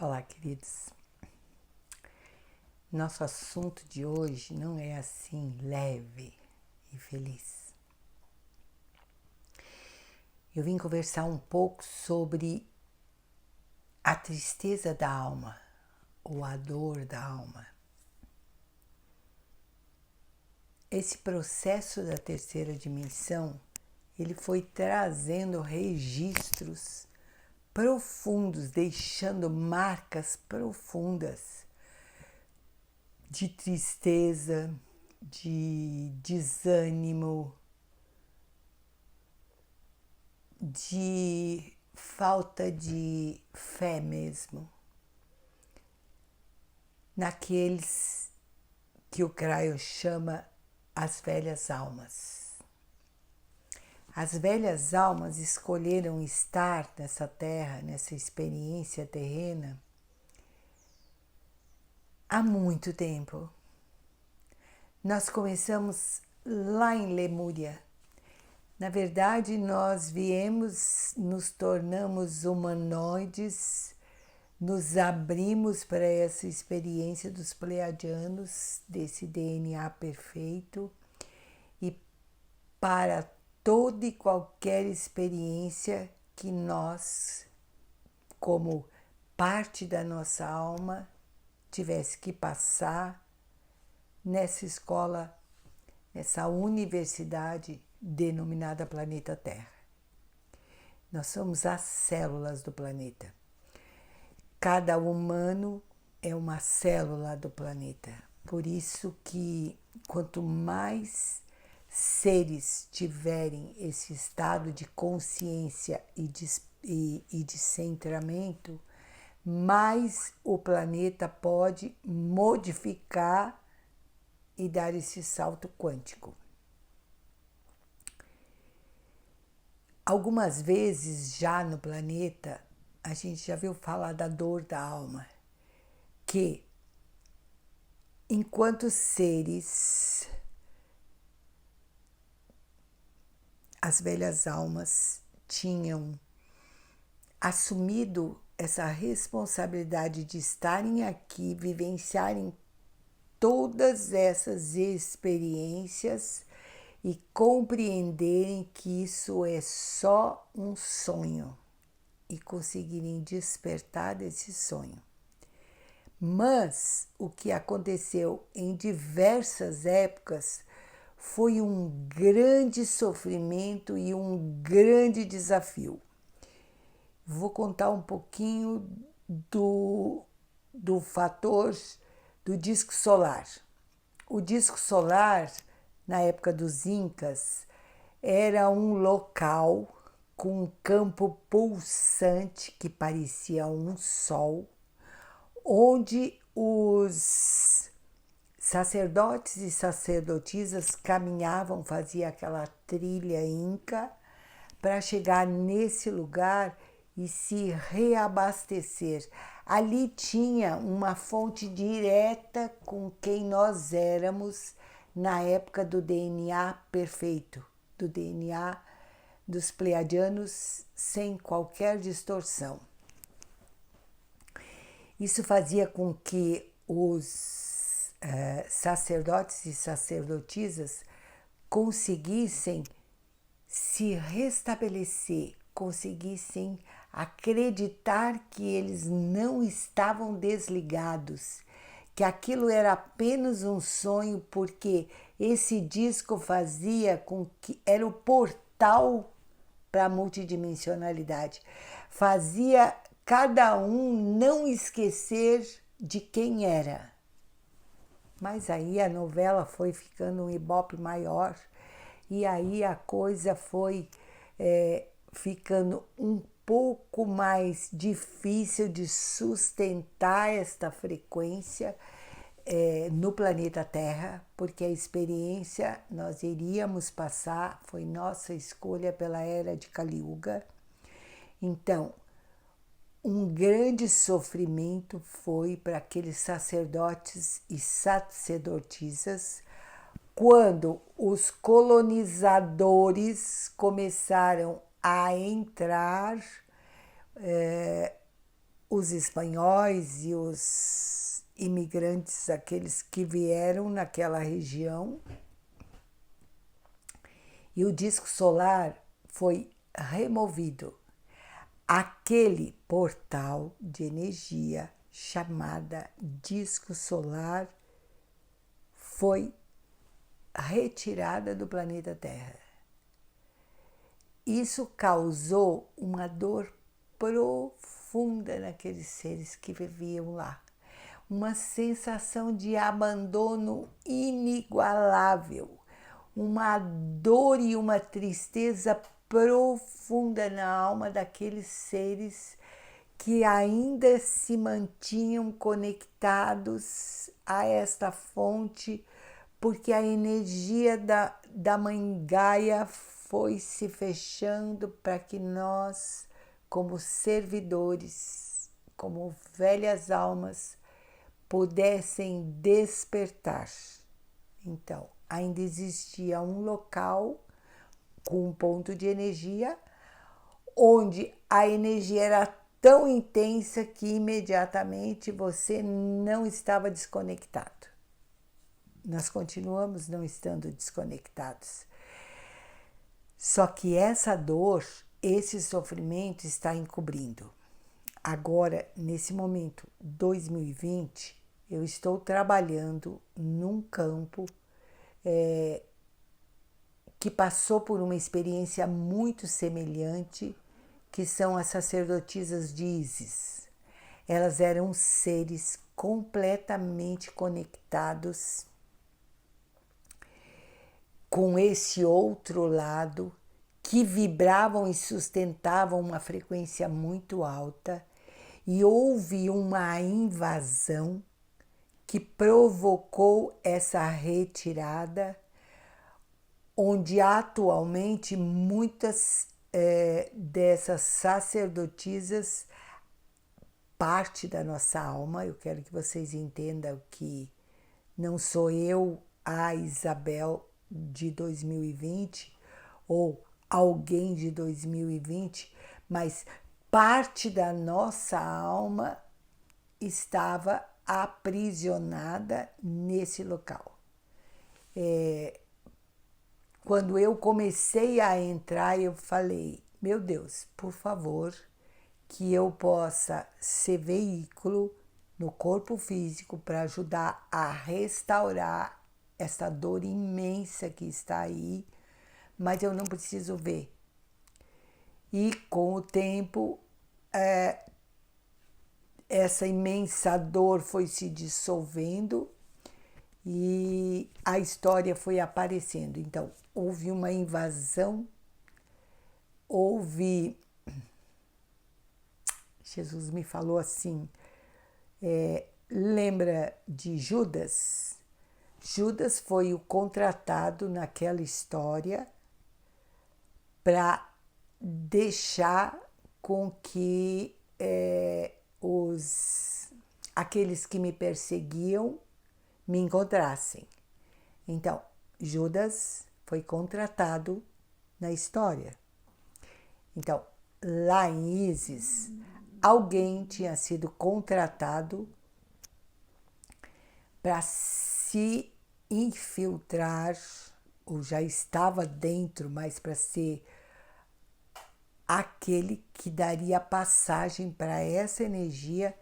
Olá, queridos. Nosso assunto de hoje não é assim leve e feliz. Eu vim conversar um pouco sobre a tristeza da alma ou a dor da alma. Esse processo da terceira dimensão, ele foi trazendo registros profundos, deixando marcas profundas de tristeza, de desânimo, de falta de fé mesmo, naqueles que o Cryo chama as velhas almas. As velhas almas escolheram estar nessa terra, nessa experiência terrena, há muito tempo. Nós começamos lá em Lemúria. Na verdade, nós viemos, nos tornamos humanoides, nos abrimos para essa experiência dos pleiadianos, desse DNA perfeito, e para toda e qualquer experiência que nós, como parte da nossa alma, tivesse que passar nessa escola, nessa universidade denominada Planeta Terra. Nós somos as células do planeta. Cada humano é uma célula do planeta. Por isso que quanto mais seres tiverem esse estado de consciência e de centramento, mais o planeta pode modificar e dar esse salto quântico. Algumas vezes já no planeta, a gente já viu falar da dor da alma, que enquanto seres, as velhas almas tinham assumido essa responsabilidade de estarem aqui, vivenciarem todas essas experiências e compreenderem que isso é só um sonho e conseguirem despertar desse sonho. Mas o que aconteceu em diversas épocas foi um grande sofrimento e um grande desafio. Vou contar um pouquinho do fator do disco solar. O disco solar, na época dos Incas, era um local com um campo pulsante que parecia um sol, onde os sacerdotes e sacerdotisas caminhavam, faziam aquela trilha inca para chegar nesse lugar e se reabastecer. Ali tinha uma fonte direta com quem nós éramos na época do DNA perfeito, do DNA dos pleiadianos sem qualquer distorção. Isso fazia com que os sacerdotes e sacerdotisas conseguissem se restabelecer, conseguissem acreditar que eles não estavam desligados, que aquilo era apenas um sonho, porque esse disco fazia com que era o portal para a multidimensionalidade, fazia cada um não esquecer de quem era. Mas aí a novela foi ficando um ibope maior e aí a coisa foi ficando um pouco mais difícil de sustentar esta frequência no planeta Terra, porque a experiência nós iríamos passar, foi nossa escolha pela era de Kali Yuga. Então, um grande sofrimento foi para aqueles sacerdotes e sacerdotisas quando os colonizadores começaram a entrar os espanhóis e os imigrantes, aqueles que vieram naquela região, e o disco solar foi removido. Aquele portal de energia chamada disco solar foi retirada do planeta Terra. Isso causou uma dor profunda naqueles seres que viviam lá. Uma sensação de abandono inigualável, uma dor e uma tristeza profunda na alma daqueles seres que ainda se mantinham conectados a esta fonte, porque a energia da Mãe Gaia foi se fechando para que nós, como servidores, como velhas almas, pudessem despertar. Então, ainda existia um local com um ponto de energia onde a energia era tão intensa que imediatamente você não estava desconectado. Nós continuamos não estando desconectados. Só que essa dor, esse sofrimento está encobrindo. Agora, nesse momento, 2020, eu estou trabalhando num campo que passou por uma experiência muito semelhante, que são as sacerdotisas de Isis. Elas eram seres completamente conectados com esse outro lado, que vibravam e sustentavam uma frequência muito alta, e houve uma invasão que provocou essa retirada, onde atualmente muitas dessas sacerdotisas, parte da nossa alma, eu quero que vocês entendam que não sou eu, a Isabel de 2020, ou alguém de 2020, mas parte da nossa alma estava aprisionada nesse local. Quando eu comecei a entrar, eu falei, meu Deus, por favor, que eu possa ser veículo no corpo físico para ajudar a restaurar essa dor imensa que está aí, mas eu não preciso ver. E com o tempo, essa imensa dor foi se dissolvendo e a história foi aparecendo. Então, houve uma invasão, Jesus me falou assim, lembra de Judas? Judas foi o contratado naquela história para deixar com que aqueles que me perseguiam me encontrassem. Então, Judas foi contratado na história. Então, lá em Isis, alguém tinha sido contratado para se infiltrar, ou já estava dentro, mas para ser aquele que daria passagem para essa energia,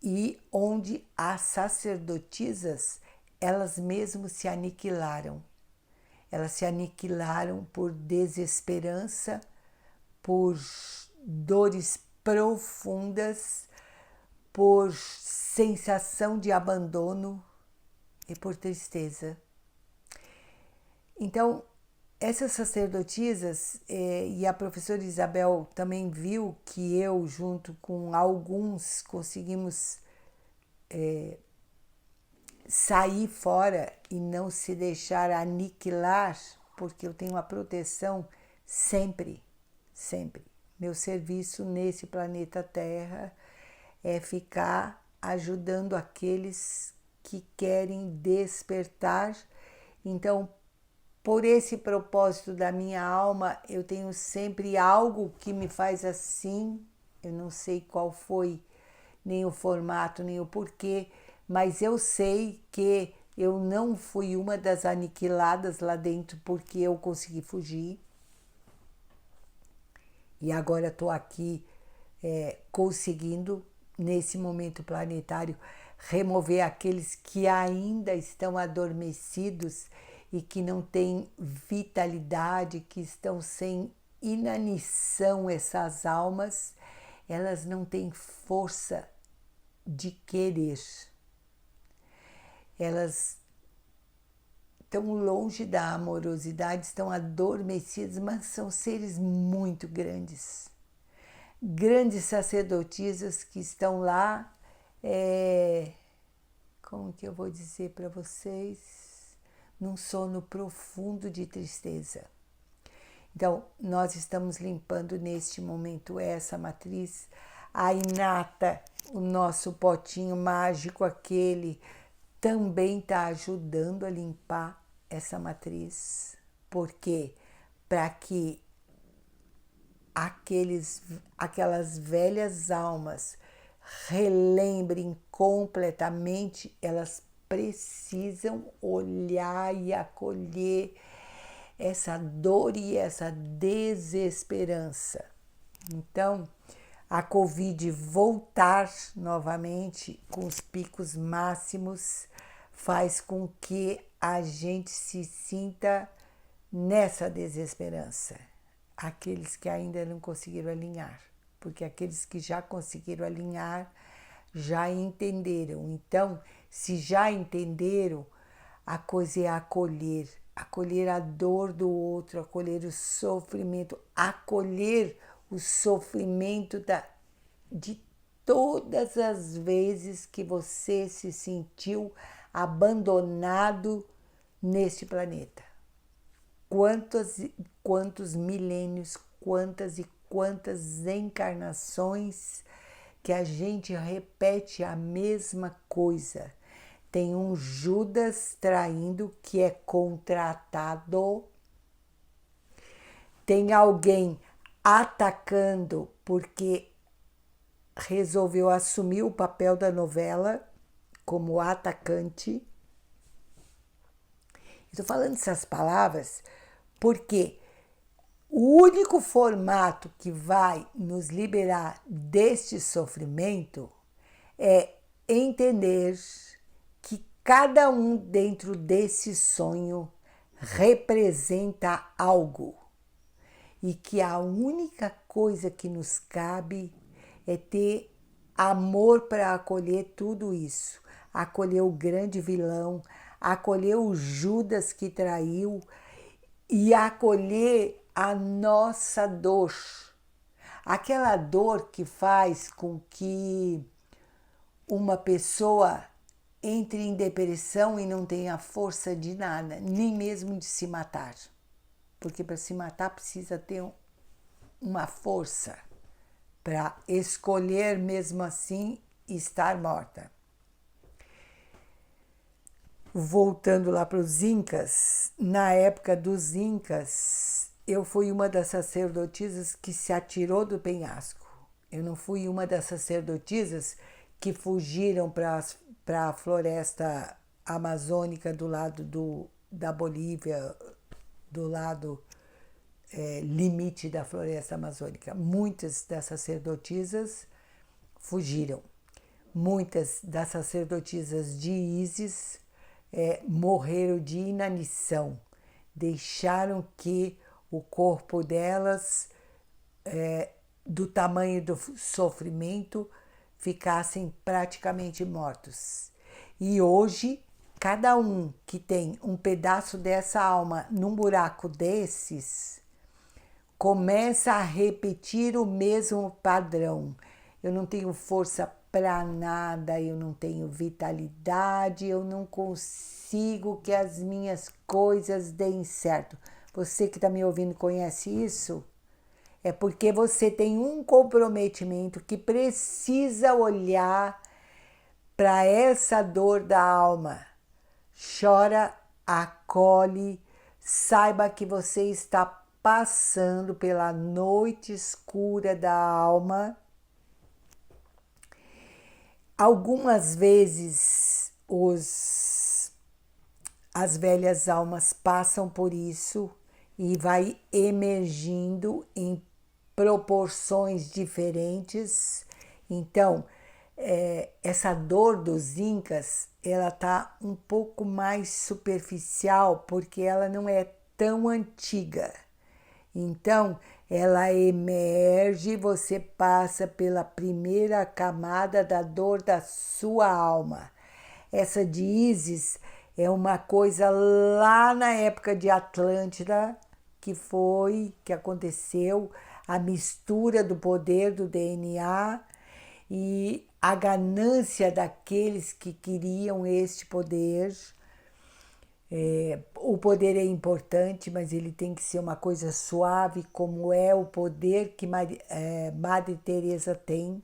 e onde as sacerdotisas, elas mesmas se aniquilaram. Elas se aniquilaram por desesperança, por dores profundas, por sensação de abandono e por tristeza. Então, essas sacerdotisas, e a professora Isabel também viu que eu, junto com alguns, conseguimos sair fora e não se deixar aniquilar, porque eu tenho uma proteção sempre, sempre. Meu serviço nesse planeta Terra é ficar ajudando aqueles que querem despertar. Então, por esse propósito da minha alma, eu tenho sempre algo que me faz assim. Eu não sei qual foi nem o formato, nem o porquê, mas eu sei que eu não fui uma das aniquiladas lá dentro porque eu consegui fugir. E agora estou aqui conseguindo, nesse momento planetário, remover aqueles que ainda estão adormecidos e que não têm vitalidade, que estão sem inanição. Essas almas, elas não têm força de querer. Elas estão longe da amorosidade, estão adormecidas, mas são seres muito grandes. Grandes sacerdotisas que estão lá, como que eu vou dizer para vocês? Num sono profundo de tristeza. Então, nós estamos limpando neste momento essa matriz. A Inata, o nosso potinho mágico, aquele, também está ajudando a limpar essa matriz. Por quê? Para que aquelas velhas almas relembrem completamente, elas precisam olhar e acolher essa dor e essa desesperança. Então, a Covid voltar novamente com os picos máximos faz com que a gente se sinta nessa desesperança. Aqueles que ainda não conseguiram alinhar, porque aqueles que já conseguiram alinhar já entenderam. Então, se já entenderam, a coisa é acolher a dor do outro, acolher o sofrimento, acolher o sofrimento de todas as vezes que você se sentiu abandonado neste planeta. Quantos milênios, quantas e quantas encarnações que a gente repete a mesma coisa. Tem um Judas traindo que é contratado. Tem alguém atacando porque resolveu assumir o papel da novela como atacante. Estou falando essas palavras porque o único formato que vai nos liberar deste sofrimento é entender que cada um dentro desse sonho representa algo e que a única coisa que nos cabe é ter amor para acolher tudo isso, acolher o grande vilão, acolher o Judas que traiu e acolher a nossa dor. Aquela dor que faz com que uma pessoa entre em depressão e não tenha força de nada, nem mesmo de se matar. Porque para se matar precisa ter uma força para escolher mesmo assim estar morta. Voltando lá para os Incas, na época dos Incas, eu fui uma das sacerdotisas que se atirou do penhasco. Eu não fui uma das sacerdotisas que fugiram para a floresta amazônica do lado da Bolívia, do lado limite da floresta amazônica. Muitas das sacerdotisas fugiram. Muitas das sacerdotisas de Ísis morreram de inanição, deixaram que o corpo delas, do tamanho do sofrimento, ficassem praticamente mortos. E hoje, cada um que tem um pedaço dessa alma num buraco desses, começa a repetir o mesmo padrão. Eu não tenho força para nada, eu não tenho vitalidade, eu não consigo que as minhas coisas deem certo. Você que está me ouvindo conhece isso? É porque você tem um comprometimento que precisa olhar para essa dor da alma. Chora, acolhe, saiba que você está passando pela noite escura da alma Algumas vezes as velhas almas passam por isso e vai emergindo em proporções diferentes. Então, essa dor dos incas, ela tá um pouco mais superficial porque ela não é tão antiga. Então, ela emerge, você passa pela primeira camada da dor da sua alma. Essa de Ísis é uma coisa lá na época de Atlântida, que aconteceu, a mistura do poder do DNA e a ganância daqueles que queriam este poder. O poder é importante, mas ele tem que ser uma coisa suave, como é o poder que Madre Teresa tem.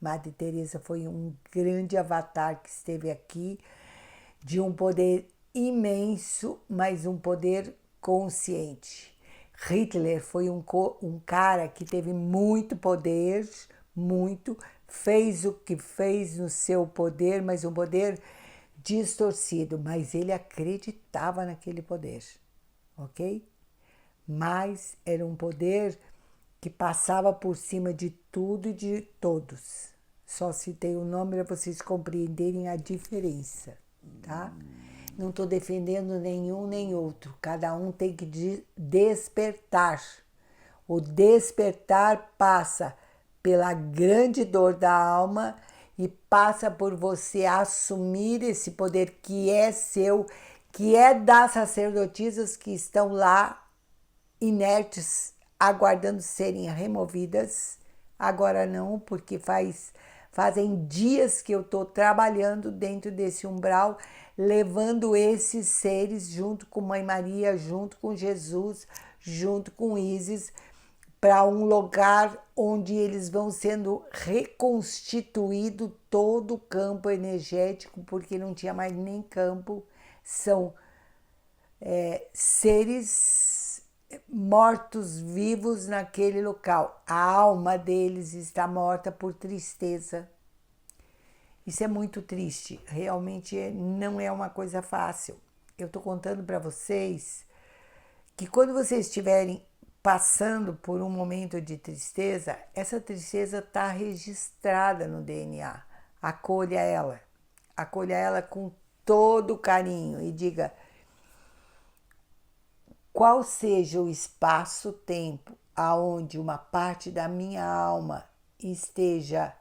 Madre Teresa foi um grande avatar que esteve aqui, de um poder imenso, mas um poder consciente. Hitler foi um cara que teve muito poder, muito, fez o que fez no seu poder, mas um poder distorcido, mas ele acreditava naquele poder, ok? Mas era um poder que passava por cima de tudo e de todos. Só citei o nome para vocês compreenderem a diferença, tá? Não estou defendendo nenhum nem outro. Cada um tem que despertar. O despertar passa pela grande dor da alma e passa por você assumir esse poder que é seu, que é das sacerdotisas que estão lá inertes, aguardando serem removidas. Agora não, porque fazem dias que eu estou trabalhando dentro desse umbral, levando esses seres junto com Mãe Maria, junto com Jesus, junto com Ísis, para um lugar onde eles vão sendo reconstituído todo o campo energético, porque não tinha mais nem campo. São seres mortos-vivos naquele local. A alma deles está morta por tristeza. Isso é muito triste. Realmente não é uma coisa fácil. Eu estou contando para vocês que quando vocês estiverem passando por um momento de tristeza, essa tristeza está registrada no DNA. Acolha ela com todo carinho e diga: qual seja o espaço-tempo aonde uma parte da minha alma esteja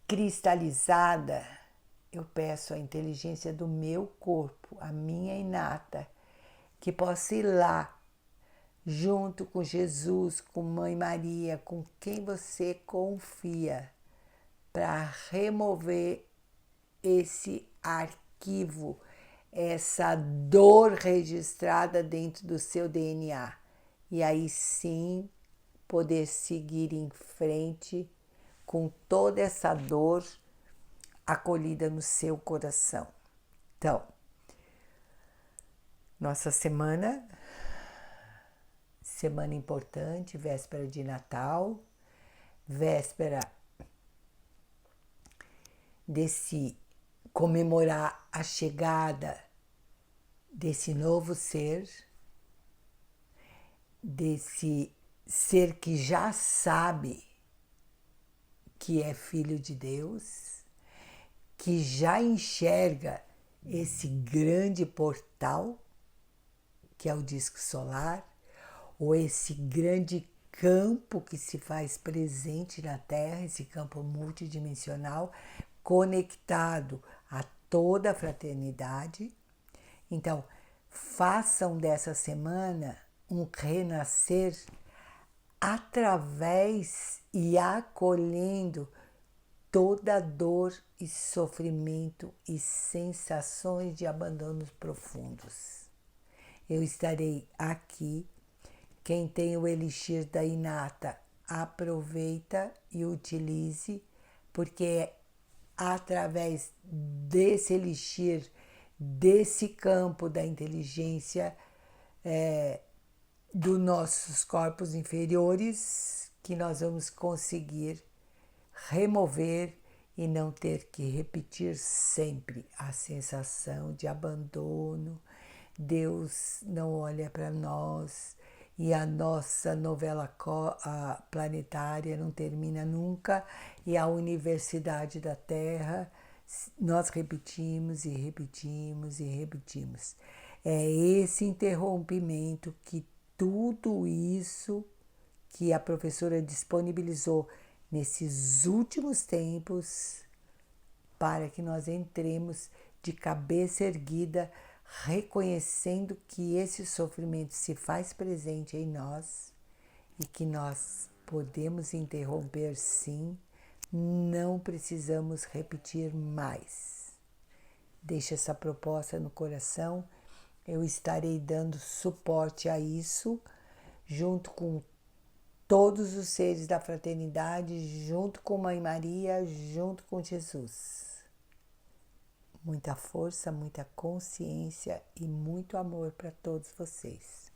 cristalizada, eu peço a inteligência do meu corpo, a minha inata, que possa ir lá, junto com Jesus, com Mãe Maria, com quem você confia, para remover esse arquivo, essa dor registrada dentro do seu DNA. E aí sim poder seguir em frente com toda essa dor acolhida no seu coração. Então, nossa semana importante, véspera de Natal, véspera desse comemorar a chegada desse novo ser, desse ser que já sabe que é filho de Deus, que já enxerga esse grande portal que é o disco solar, ou esse grande campo que se faz presente na Terra, esse campo multidimensional, conectado a toda a fraternidade. Então, façam dessa semana um renascer através e acolhendo toda dor e sofrimento e sensações de abandonos profundos. Eu estarei aqui. Quem tem o elixir da inata, aproveita e utilize, porque é através desse elixir, desse campo da inteligência dos nossos corpos inferiores, que nós vamos conseguir remover e não ter que repetir sempre a sensação de abandono. Deus não olha para nós e a nossa novela planetária não termina nunca, e a Universidade da Terra nós repetimos e repetimos e repetimos. É esse interrompimento que tudo isso que a professora disponibilizou nesses últimos tempos para que nós entremos de cabeça erguida, reconhecendo que esse sofrimento se faz presente em nós e que nós podemos interromper sim, não precisamos repetir mais. Deixe essa proposta no coração, eu estarei dando suporte a isso, junto com todos os seres da fraternidade, junto com Mãe Maria, junto com Jesus. Muita força, muita consciência e muito amor para todos vocês.